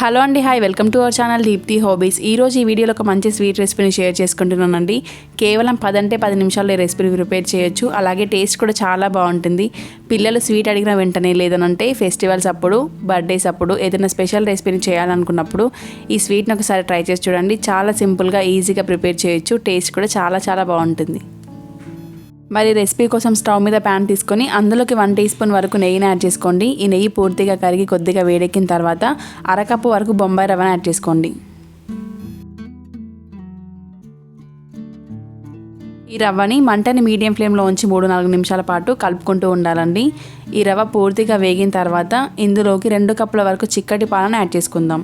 Hello అండి, hi, welcome to our channel Deepti hobbies. ఈరోజు ఈ వీడియోలో ఒక మంచి స్వీట్ రెసిపీని షేర్ చేసుకుంటున్నానండి. కేవలం 10 నిమిషాల్లో ఈ రెసిపీ ప్రిపేర్ చేయొచ్చు. అలాగే టేస్ట్ కూడా చాలా బాగుంటుంది. పిల్లలు స్వీట్ అడిగిన వెంటనే, లేదనంటే ఫెస్టివల్స్ అప్పుడు, బర్త్డేస్ అప్పుడు ఏదైనా స్పెషల్ రెసిపీని చేయాలనుకున్నప్పుడు ఈ స్వీట్ని ఒకసారి ట్రై చేసి చూడండి. చాలా సింపుల్గా, ఈజీగా ప్రిపేర్ చేయొచ్చు. టేస్ట్ కూడా చాలా బాగుంటుంది. మరి రెసిపీ కోసం స్టవ్ మీద ప్యాన్ తీసుకొని అందులోకి 1 టీ స్పూన్ వరకు నెయ్యిని యాడ్ చేసుకోండి. ఈ నెయ్యి పూర్తిగా కరిగి కొద్దిగా వేడెక్కిన తర్వాత అరకప్పు వరకు బొంబాయి రవ్వను యాడ్ చేసుకోండి. ఈ రవ్వని మంటని మీడియం ఫ్లేమ్లో ఉంచి 3-4 నిమిషాల పాటు కలుపుకుంటూ ఉండాలండి. ఈ రవ్వ పూర్తిగా వేగిన తర్వాత ఇందులోకి 2 కప్పుల వరకు చిక్కటి పాలను యాడ్ చేసుకుందాం.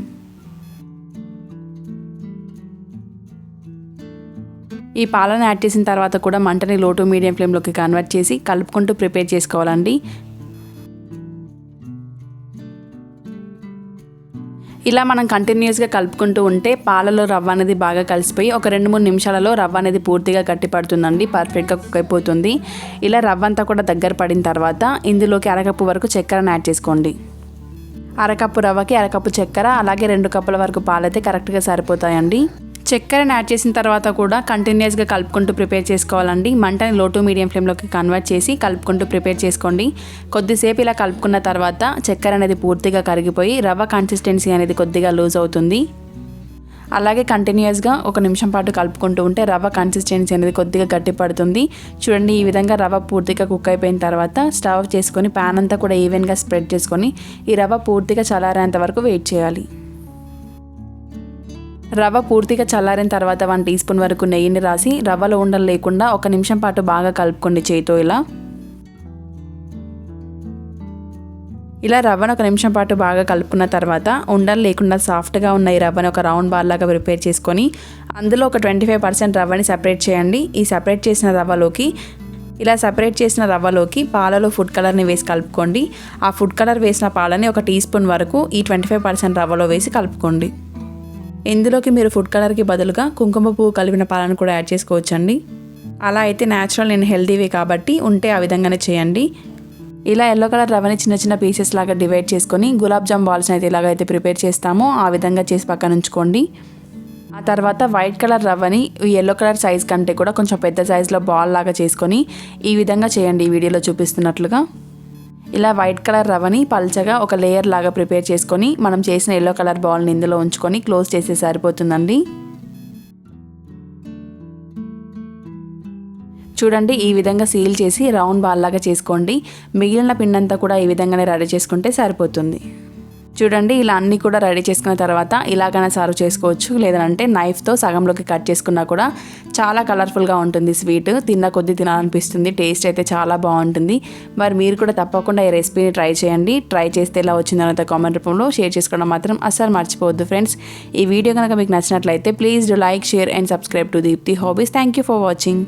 ఈ పాలను యాడ్ చేసిన తర్వాత కూడా మంటని లో టు మీడియం ఫ్లేమ్లోకి కన్వర్ట్ చేసి కలుపుకుంటూ ప్రిపేర్ చేసుకోవాలండి. ఇలా మనం కంటిన్యూస్గా కలుపుకుంటూ ఉంటే పాలలో రవ్వ అనేది బాగా కలిసిపోయి ఒక 2-3 నిమిషాలలో రవ్వ అనేది పూర్తిగా గట్టి పడుతుందండి. పర్ఫెక్ట్గా కుక్ అయిపోతుంది. ఇలా రవ్వ అంతా కూడా దగ్గర పడిన తర్వాత ఇందులోకి అరకప్పు వరకు చక్కెరను యాడ్ చేసుకోండి. అరకప్పు రవ్వకి అరకప్పు చక్కెర, అలాగే 2 కప్పుల వరకు పాలైతే కరెక్ట్గా సరిపోతాయండి. చక్కెరని యాడ్ చేసిన తర్వాత కూడా కంటిన్యూస్గా కలుపుకుంటూ ప్రిపేర్ చేసుకోవాలండి. మంటని లో టు మీడియం ఫ్లేమ్లోకి కన్వర్ట్ చేసి కలుపుకుంటూ ప్రిపేర్ చేసుకోండి. కొద్దిసేపు ఇలా కలుపుకున్న తర్వాత చక్కెర అనేది పూర్తిగా కరిగిపోయి రవ్వ కన్సిస్టెన్సీ అనేది కొద్దిగా లూజ్ అవుతుంది. అలాగే కంటిన్యూస్గా 1 నిమిషం పాటు కలుపుకుంటూ ఉంటే రవ్వ కన్సిస్టెన్సీ అనేది కొద్దిగా గట్టి పడుతుంది. చూడండి, ఈ విధంగా రవ్వ పూర్తిగా కుక్ అయిపోయిన తర్వాత స్టవ్ చేసుకొని ప్యాన్ అంతా కూడా ఈవెన్గా స్ప్రెడ్ చేసుకొని ఈ రవ్వ పూర్తిగా చల్లారేంత వరకు వెయిట్ చేయాలి. రవ్వ పూర్తిగా చల్లారిన తర్వాత 1 టీ స్పూన్ వరకు నెయ్యిని రాసి రవ్వలో ఉండలు లేకుండా 1 నిమిషం పాటు బాగా కలుపుకోండి చేతితో. ఇలా రవ్వను 1 నిమిషం పాటు బాగా కలుపుకున్న తర్వాత ఉండలు లేకుండా సాఫ్ట్గా ఉన్న ఈ రవ్వను ఒక రౌండ్ బాల్ లాగా ప్రిపేర్ చేసుకొని అందులో ఒక 25% రవ్వని సపరేట్ చేయండి. ఈ సపరేట్ చేసిన రవ్వలోకి పాలలో ఫుడ్ కలర్ని వేసి కలుపుకోండి. ఆ ఫుడ్ కలర్ వేసిన పాలని 1 టీ స్పూన్ వరకు ఈ 25% రవ్వలో వేసి కలుపుకోండి. ఇందులోకి మీరు ఫుడ్ కలర్కి బదులుగా కుంకుమ పువ్వు కలిపిన పాలను కూడా యాడ్ చేసుకోవచ్చండి. అలా అయితే న్యాచురల్ అండ్ హెల్తీవే కాబట్టి ఉంటే ఆ విధంగానే చేయండి. ఇలా ఎల్లో కలర్ రవ్వని చిన్న పీసెస్ లాగా డివైడ్ చేసుకొని గులాబ్ జామ్ బాల్స్ని అయితే ఇలాగైతే ప్రిపేర్ చేస్తామో ఆ విధంగా చేసి పక్కన ఉంచుకోండి. ఆ తర్వాత వైట్ కలర్ రవ్వని ఎల్లో కలర్ సైజ్ కంటే కూడా కొంచెం పెద్ద సైజులో బాల్ లాగా చేసుకొని ఈ విధంగా చేయండి. ఈ వీడియోలో చూపిస్తున్నట్లుగా ఇలా వైట్ కలర్ రవ్వని పల్చగా ఒక లేయర్ లాగా ప్రిపేర్ చేసుకొని మనం చేసిన ఎల్లో కలర్ బాల్ని ఇందులో ఉంచుకొని క్లోజ్ చేస్తే సరిపోతుందండి. చూడండి, ఈ విధంగా సీల్ చేసి రౌండ్ బాల్ లాగా చేసుకోండి. మిగిలిన పిండంతా కూడా ఈ విధంగానే రెడీ చేసుకుంటే సరిపోతుంది. చూడండి, ఇలా అన్నీ కూడా రెడీ చేసుకున్న తర్వాత ఇలాగైనా సర్వ్ చేసుకోవచ్చు. లేదంటే నైఫ్తో సగంలోకి కట్ చేసుకున్నా కూడా చాలా కలర్ఫుల్గా ఉంటుంది. స్వీట్ తిన్న కొద్దీ తినాలనిపిస్తుంది. టేస్ట్ అయితే చాలా బాగుంటుంది. మరి మీరు కూడా తప్పకుండా ఈ రెసిపీని ట్రై చేయండి. ట్రై చేస్తే ఎలా వచ్చిందన్న కామెంట్ రూపంలో షేర్ చేసుకోవడం మాత్రం అస్సలు మర్చిపోవద్దు ఫ్రెండ్స్. ఈ వీడియో కనుక మీకు నచ్చినట్లయితే please do like, share and subscribe to Deepti hobbies. Thank you for watching.